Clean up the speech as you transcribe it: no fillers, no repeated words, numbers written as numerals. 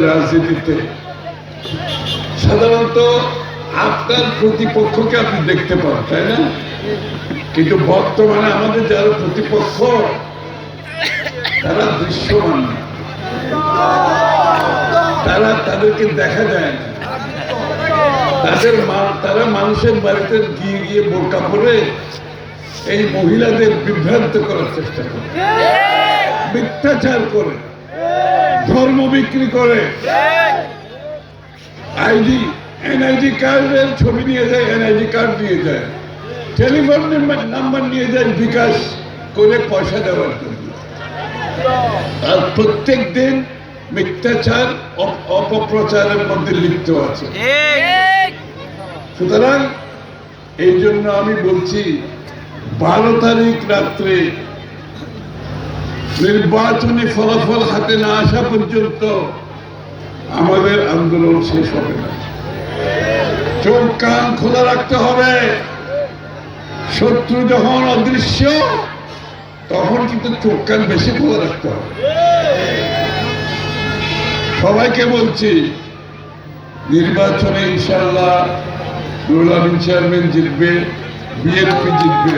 রাজনীতিতে সাধারণত আপনার প্রতিপক্ষকে আপনি দেখতে পান, তাই না? কিন্তু বর্তমানে আমাদের যারা প্রতিপক্ষ তারা দৃশ্যমান না, তাদেরকে দেখা যায় না। তারা মানুষের বাড়িতে গিয়ে গিয়ে বোরকা পরে এই মহিলাদের বিভ্রান্ত করার চেষ্টা করে, মিথ্যাচার করে, ধর্ম বিক্রি করে, এনআইডি কার্ডের ছবি নিয়ে যায়, এনআইডি কার্ড দিয়ে যায়, টেলিফোন নাম্বার নিয়ে যায় বিকাশ করে পয়সা দেওয়ার জন্য। আর প্রত্যেক দিন মিথ্যাচার অপপ্রচারের মধ্যে লিপ্ত আছে। সুতরাং এই জন্য আমি বলছি 12 তারিখ রাত্রে নির্বাচনী ফলাফল হাতে না আসা পর্যন্ত আমাদের আন্দোলন শেষ হবে না। চোখ কান খোলা রাখতে হবে। শত্রু যখন অদৃশ্য তখন কিন্তু চোখ কান বেশি খোলা রাখতে হবে। সবাইকে বলছি, নির্বাচনে ইনশাআল্লাহ নুরুল আমিন চেয়ারম্যান জিতবে, বিএনপি জিতবে।